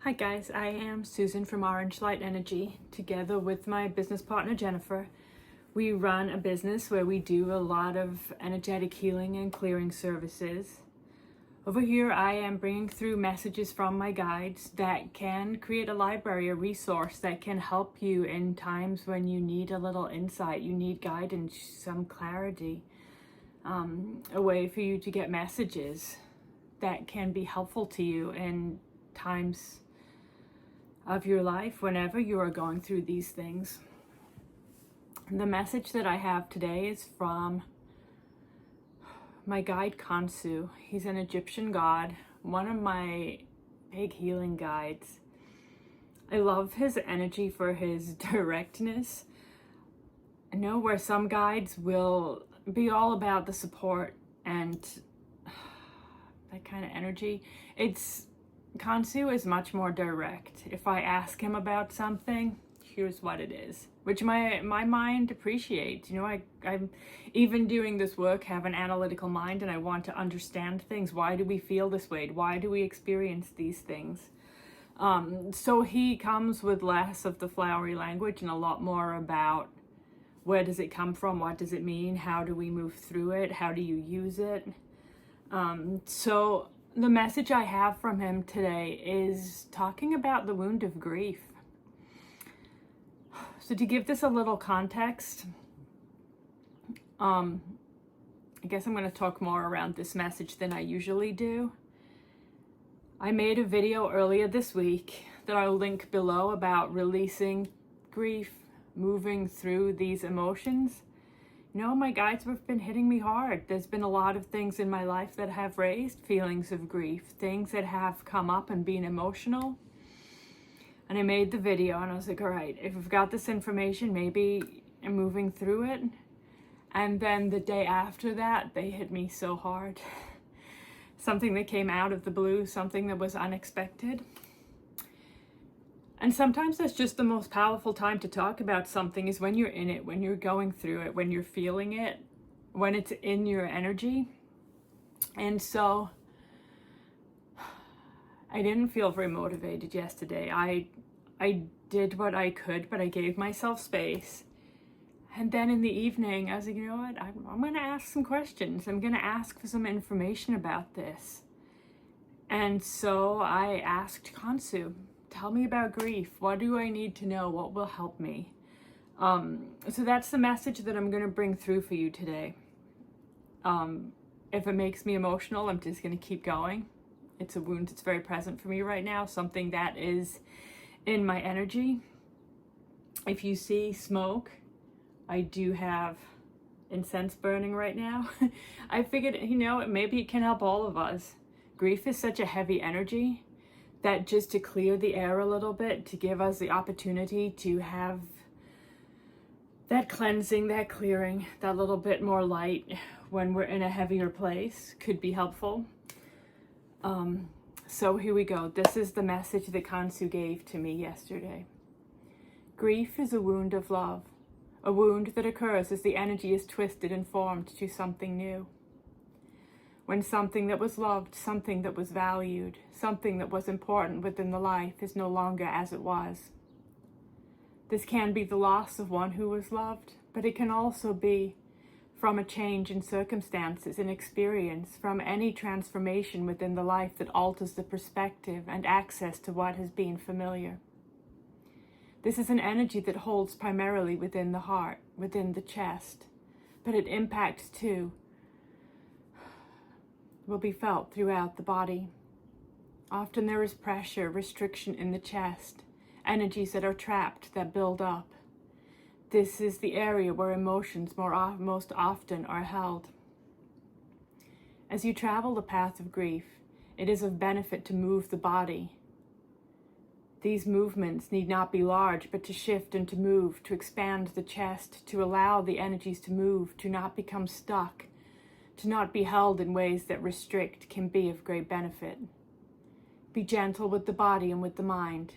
Hi guys, I am Susan from Orange Light Energy. Together with my business partner Jennifer, we run a business where we do a lot of energetic healing and clearing services. Over here I am bringing through messages from my guides that can create a library, a resource that can help you in times when you need a little insight, you need guidance, some clarity, a way for you to get messages that can be helpful to you in times of your life whenever you are going through these things. The message that I have today is from my guide Khonsu. He's an Egyptian god, one of my big healing guides. I love his energy for his directness. I know where some guides will be all about the support and that kind of energy. Khonsu is much more direct. If I ask him about something, here's what it is, which my mind appreciates. You know, I'm even doing this work, have an analytical mind, and I want to understand things. Why do we feel this way? Why do we experience these things? So he comes with less of the flowery language and a lot more about where does it come from? What does it mean? How do we move through it? How do you use it? So the message I have from him today is talking about the wound of grief. So to give this a little context, I guess I'm going to talk more around this message than I usually do. I made a video earlier this week that I'll link below about releasing grief, moving through these emotions. You know, my guides have been hitting me hard. There's been a lot of things in my life that have raised feelings of grief, things that have come up and been emotional. And I made the video and I was like, all right, if I've got this information, maybe I'm moving through it. And then the day after that, they hit me so hard. Something that came out of the blue, something that was unexpected. And sometimes that's just the most powerful time to talk about something, is when you're in it, when you're going through it, when you're feeling it, when it's in your energy. And so I didn't feel very motivated yesterday. I did what I could, but I gave myself space. And then in the evening, I was like, you know what? I'm going to ask some questions. I'm going to ask for some information about this. And so I asked Khonsu, tell me about grief. What do I need to know? What will help me? So that's the message that I'm going to bring through for you today. If it makes me emotional, I'm just going to keep going. It's a wound that's very present for me right now, something that is in my energy. If you see smoke, I do have incense burning right now. I figured, you know, maybe it can help all of us. Grief is such a heavy energy that just to clear the air a little bit, to give us the opportunity to have that cleansing, that clearing, that little bit more light when we're in a heavier place could be helpful. So here we go. This is the message that Khonsu gave to me yesterday. Grief is a wound of love, a wound that occurs as the energy is twisted and formed to something new. When something that was loved, something that was valued, something that was important within the life is no longer as it was. This can be the loss of one who was loved, but it can also be from a change in circumstances and experience, from any transformation within the life that alters the perspective and access to what has been familiar. This is an energy that holds primarily within the heart, within the chest, but it impacts too, will be felt throughout the body. Often there is pressure, restriction in the chest, energies that are trapped, that build up. This is the area where emotions most often are held. As you travel the path of grief, it is of benefit to move the body. These movements need not be large, but to shift and to move, to expand the chest, to allow the energies to move, to not become stuck, to not be held in ways that restrict, can be of great benefit. Be gentle with the body and with the mind,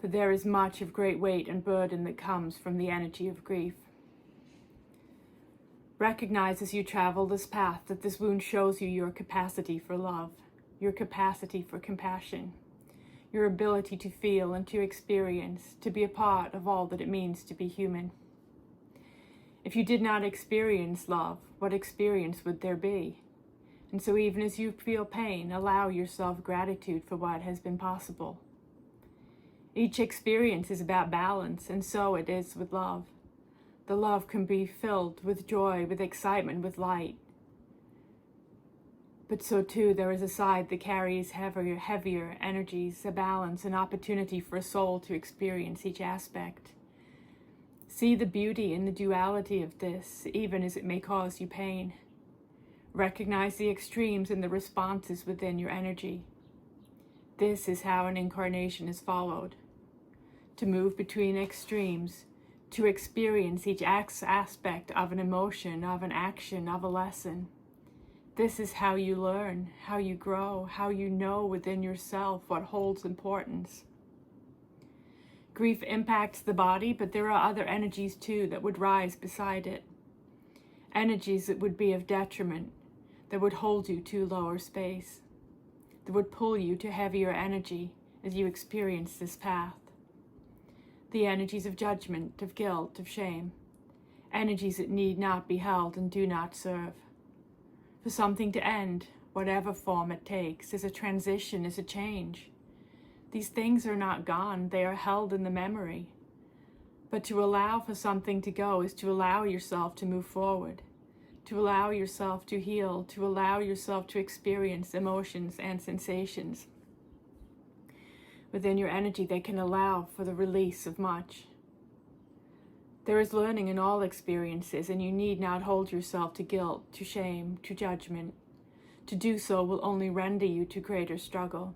for there is much of great weight and burden that comes from the energy of grief. Recognize as you travel this path that this wound shows you your capacity for love, your capacity for compassion, your ability to feel and to experience, to be a part of all that it means to be human. If you did not experience love, what experience would there be? And so even as you feel pain, allow yourself gratitude for what has been possible. Each experience is about balance, and so it is with love. The love can be filled with joy, with excitement, with light. But so too, there is a side that carries heavier energies, a balance, an opportunity for a soul to experience each aspect. See the beauty in the duality of this, even as it may cause you pain. Recognize the extremes and the responses within your energy. This is how an incarnation is followed. To move between extremes, to experience each aspect of an emotion, of an action, of a lesson. This is how you learn, how you grow, how you know within yourself what holds importance. Grief impacts the body, but there are other energies too that would rise beside it. Energies that would be of detriment, that would hold you to lower space, that would pull you to heavier energy as you experience this path. The energies of judgment, of guilt, of shame, energies that need not be held and do not serve. For something to end, whatever form it takes, is a transition, is a change. These things are not gone, they are held in the memory. But to allow for something to go is to allow yourself to move forward, to allow yourself to heal, to allow yourself to experience emotions and sensations within your energy that can allow for the release of much. There is learning in all experiences, and you need not hold yourself to guilt, to shame, to judgment. To do so will only render you to greater struggle.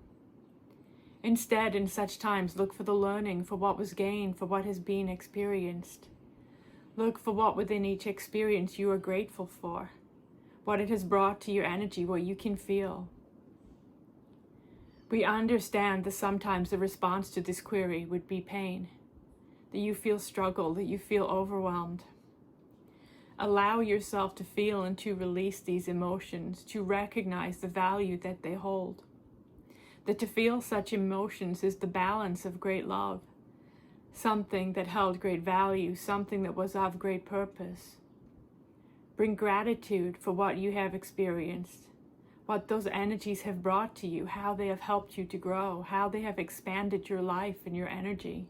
Instead, in such times, look for the learning, for what was gained, for what has been experienced. Look for what within each experience you are grateful for, what it has brought to your energy, what you can feel. We understand that sometimes the response to this query would be pain, that you feel struggle, that you feel overwhelmed. Allow yourself to feel and to release these emotions, to recognize the value that they hold. That to feel such emotions is the balance of great love, something that held great value, something that was of great purpose. Bring gratitude for what you have experienced, what those energies have brought to you, how they have helped you to grow, how they have expanded your life and your energy.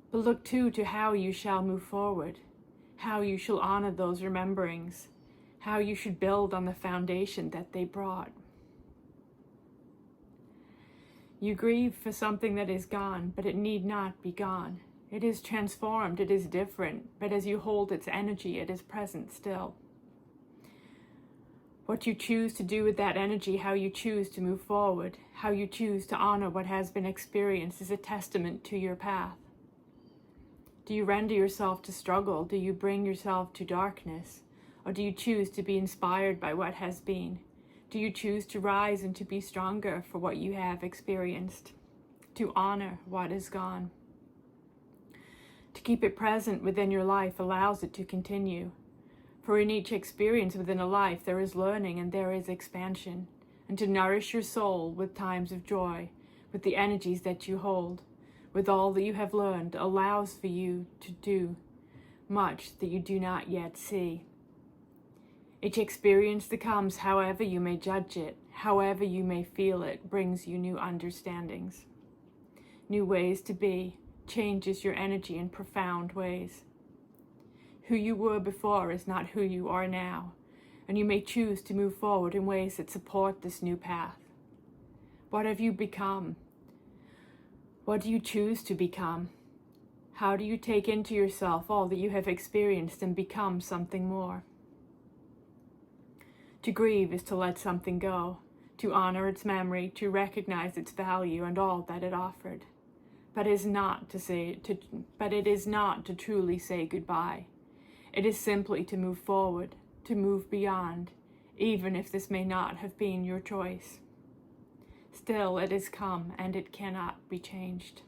But look too to how you shall move forward, how you shall honor those rememberings, how you should build on the foundation that they brought. You grieve for something that is gone, but it need not be gone. It is transformed, it is different, but as you hold its energy, it is present still. What you choose to do with that energy, how you choose to move forward, how you choose to honor what has been experienced is a testament to your path. Do you render yourself to struggle? Do you bring yourself to darkness? Or do you choose to be inspired by what has been? Do you choose to rise and to be stronger for what you have experienced? To honor what is gone? To keep it present within your life allows it to continue. For in each experience within a life there is learning and there is expansion. And to nourish your soul with times of joy, with the energies that you hold, with all that you have learned, allows for you to do much that you do not yet see. Each experience that comes, however you may judge it, however you may feel it, brings you new understandings, new ways to be, changes your energy in profound ways. Who you were before is not who you are now, and you may choose to move forward in ways that support this new path. What have you become? What do you choose to become? How do you take into yourself all that you have experienced and become something more? To grieve is to let something go, to honor its memory, to recognize its value and all that it offered. But it is not to truly say goodbye. It is simply to move forward, to move beyond, even if this may not have been your choice. Still, it has come and it cannot be changed.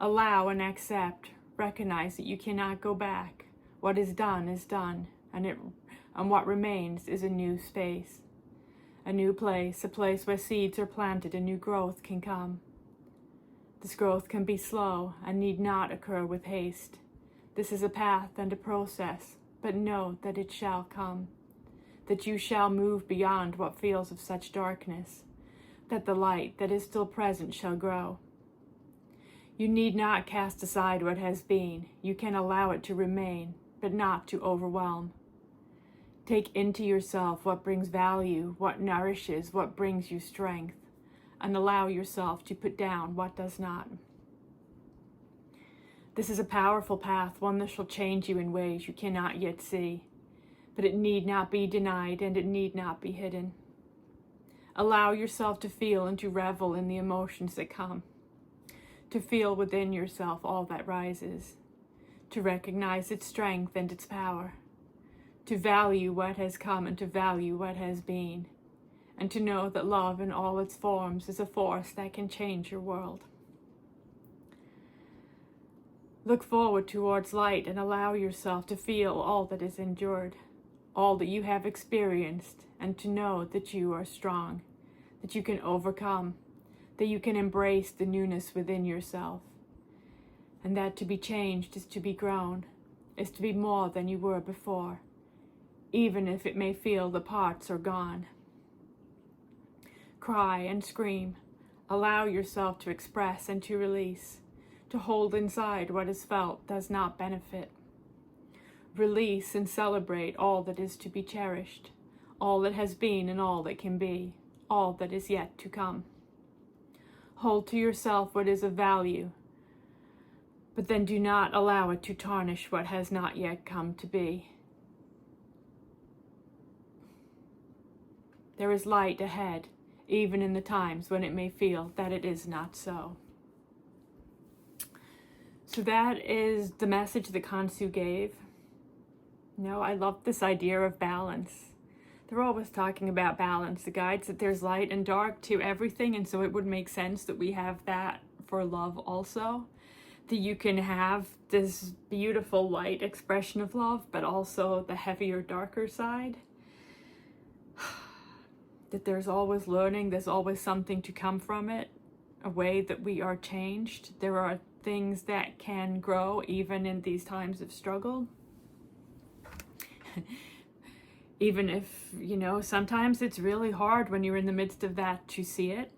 Allow and accept, recognize that you cannot go back. What is done, and what remains is a new space. a new place, a place where seeds are planted and new growth can come. This growth can be slow and need not occur with haste. This is a path and a process, but know that it shall come, that you shall move beyond what feels of such darkness, that the light that is still present shall grow. You need not cast aside what has been. You can allow it to remain, but not to overwhelm. Take into yourself what brings value, what nourishes, what brings you strength, and allow yourself to put down what does not. This is a powerful path, one that shall change you in ways you cannot yet see, but it need not be denied and it need not be hidden. Allow yourself to feel and to revel in the emotions that come, to feel within yourself all that rises, to recognize its strength and its power, to value what has come and to value what has been, and to know that love in all its forms is a force that can change your world. Look forward towards light and allow yourself to feel all that is endured, all that you have experienced, and to know that you are strong, that you can overcome, that you can embrace the newness within yourself, and that to be changed is to be grown, is to be more than you were before, even if it may feel the parts are gone. Cry and scream. Allow yourself to express and to release. To hold inside what is felt does not benefit. Release and celebrate all that is to be cherished, all that has been and all that can be, all that is yet to come. Hold to yourself what is of value, but then do not allow it to tarnish what has not yet come to be. There is light ahead, even in the times when it may feel that it is not so. So that is the message that Khonsu gave. I love this idea of balance. They're always talking about balance. The guides that there's light and dark to everything, and so it would make sense that we have that for love also. That you can have this beautiful light expression of love, but also the heavier, darker side. That there's always learning, there's always something to come from it, a way that we are changed. There are things that can grow even in these times of struggle. Even if, sometimes it's really hard when you're in the midst of that to see it.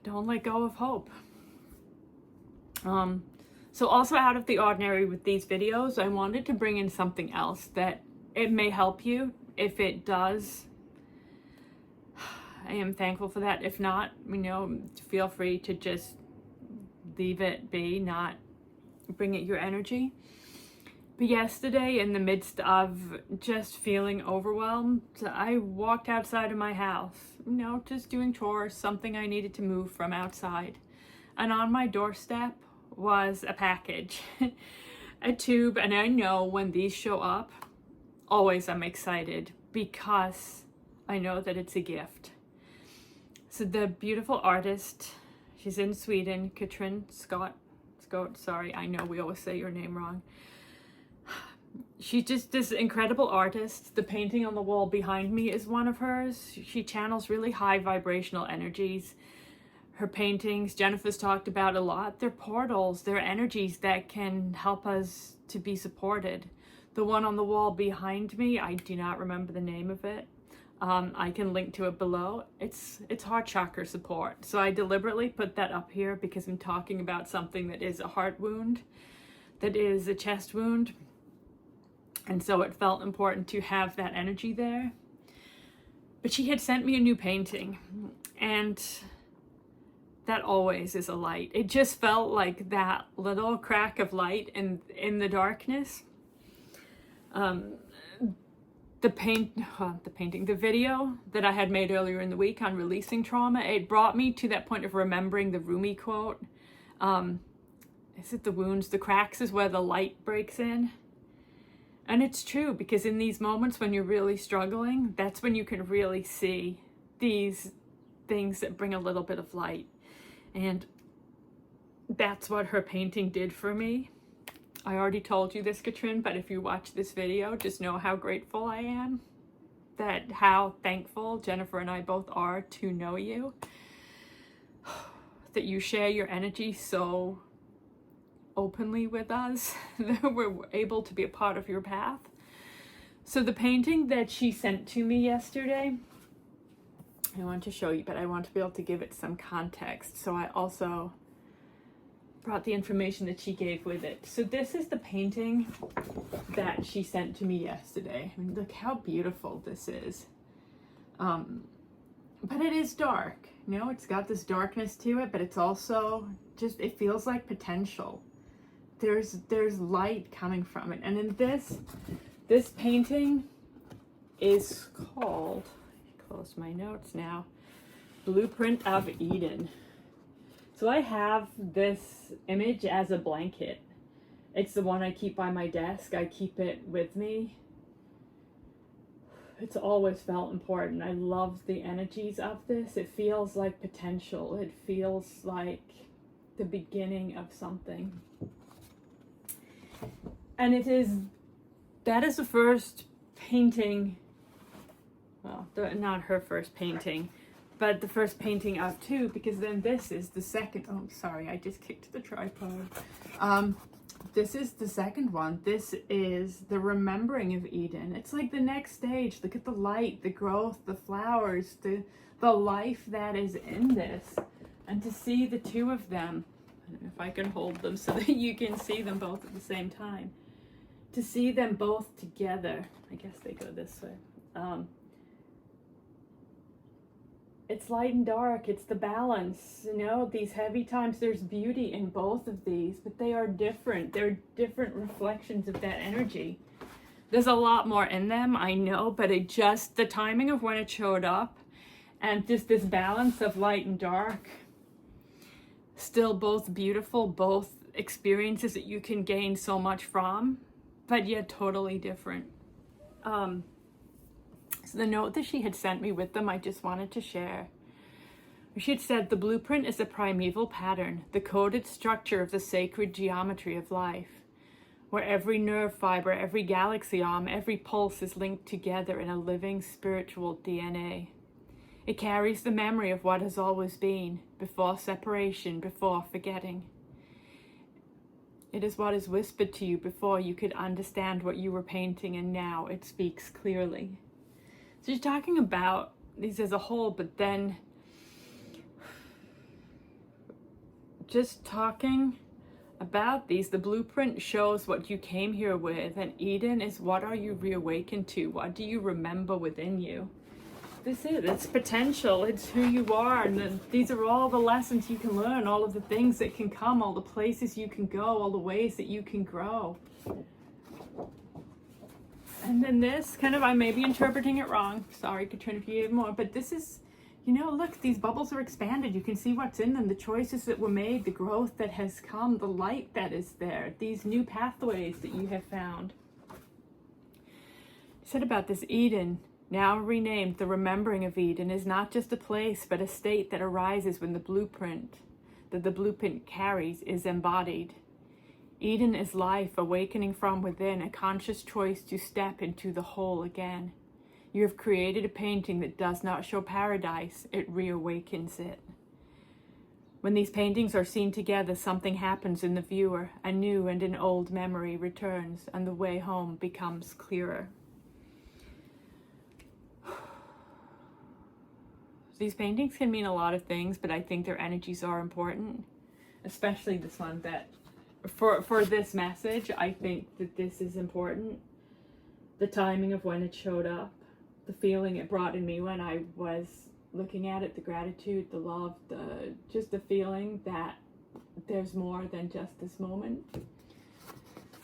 Don't let go of hope. So also out of the ordinary with these videos, I wanted to bring in something else that it may help you. If it does, I am thankful for that. If not, feel free to just leave it be, not bring it your energy. But yesterday, in the midst of just feeling overwhelmed, I walked outside of my house, just doing chores, something I needed to move from outside. And on my doorstep was a package, a tube. And I know when these show up, always I'm excited because I know that it's a gift. So the beautiful artist, she's in Sweden, Katrin Scott, sorry, I know we always say your name wrong. She's just this incredible artist. The painting on the wall behind me is one of hers. She channels really high vibrational energies. Her paintings, Jennifer's talked about a lot, they're portals, they're energies that can help us to be supported. The one on the wall behind me, I do not remember the name of it. I can link to it below. It's heart chakra support. So I deliberately put that up here because I'm talking about something that is a heart wound, that is a chest wound. And so it felt important to have that energy there. But she had sent me a new painting, and that always is a light. It just felt like that little crack of light in the darkness. The video that I had made earlier in the week on releasing trauma, it brought me to that point of remembering the Rumi quote. Is it the wounds, the cracks is where the light breaks in? And it's true, because in these moments when you're really struggling, that's when you can really see these things that bring a little bit of light. And that's what her painting did for me. I already told you this, Katrin, but if you watch this video, just know how grateful I am. that how thankful Jennifer and I both are to know you, that you share your energy so openly with us, that we're able to be a part of your path. So the painting that she sent to me yesterday, I want to show you, but I want to be able to give it some context. So I also brought the information that she gave with it. So this is the painting that she sent to me yesterday. I mean, look how beautiful this is. But it is dark, you know, it's got this darkness to it, but it's also just, it feels like potential. There's light coming from it. And in this painting is called, close my notes now, Blueprint of Eden. So I have this image as a blanket. It's the one I keep by my desk. I keep it with me. It's always felt important. I love the energies of this. It feels like potential. It feels like the beginning of something. And that is the first painting, well, not her first painting, but the first painting of two, because then this is the second. Oh, sorry, I just kicked the tripod. This is the second one. This is the remembering of Eden. It's like the next stage. Look at the light, the growth, the flowers, the life that is in this. And to see the two of them, I don't know if I can hold them so that you can see them both at the same time. To see them both together, I guess they go this way. It's light and dark, it's the balance, you know, these heavy times, there's beauty in both of these, but they are different. They're different reflections of that energy. There's a lot more in them, I know, but it just, the timing of when it showed up and just this balance of light and dark, still both beautiful, both experiences that you can gain so much from, but yet totally different. So the note that she had sent me with them, I just wanted to share. She had said, the blueprint is a primeval pattern, the coded structure of the sacred geometry of life, where every nerve fiber, every galaxy arm, every pulse is linked together in a living spiritual DNA. It carries the memory of what has always been, before separation, before forgetting. It is what is whispered to you before you could understand what you were painting, and now it speaks clearly. So she's talking about these as a whole, but then just talking about these. The blueprint shows what you came here with, and Eden is what are you reawakened to? What do you remember within you? This is, it's potential, it's who you are, and these are all the lessons you can learn, all of the things that can come, all the places you can go, all the ways that you can grow. And then this, kind of, I may be interpreting it wrong. Sorry, Katrina, if you have more. But this is, you know, look, these bubbles are expanded. You can see what's in them, the choices that were made, the growth that has come, the light that is there, these new pathways that you have found. It said about this Eden, now renamed the remembering of Eden, is not just a place, but a state that arises when the blueprint that the blueprint carries is embodied. Eden is life awakening from within, a conscious choice to step into the whole again. You have created a painting that does not show paradise, it reawakens it. When these paintings are seen together, something happens in the viewer. A new and an old memory returns, and the way home becomes clearer. These paintings can mean a lot of things, but I think their energies are important, especially this one that for this message, I think that this is important. The timing of when it showed up, the feeling it brought in me when I was looking at it, the gratitude, the love, just the feeling that there's more than just this moment.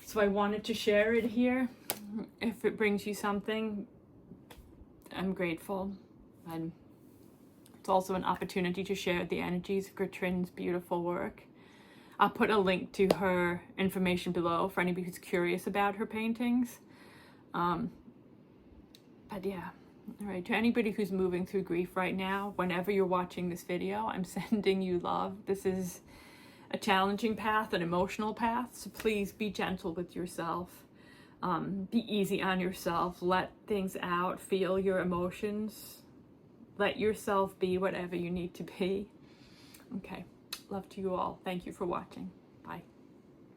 So I wanted to share it here. If it brings you something, I'm grateful. And it's also an opportunity to share the energies of Gertrude's beautiful work. I'll put a link to her information below for anybody who's curious about her paintings. But yeah, all right, to anybody who's moving through grief right now, whenever you're watching this video, I'm sending you love. This is a challenging path, an emotional path, so please be gentle with yourself. Be easy on yourself. Let things out. Feel your emotions. Let yourself be whatever you need to be. Okay. Love to you all. Thank you for watching. Bye.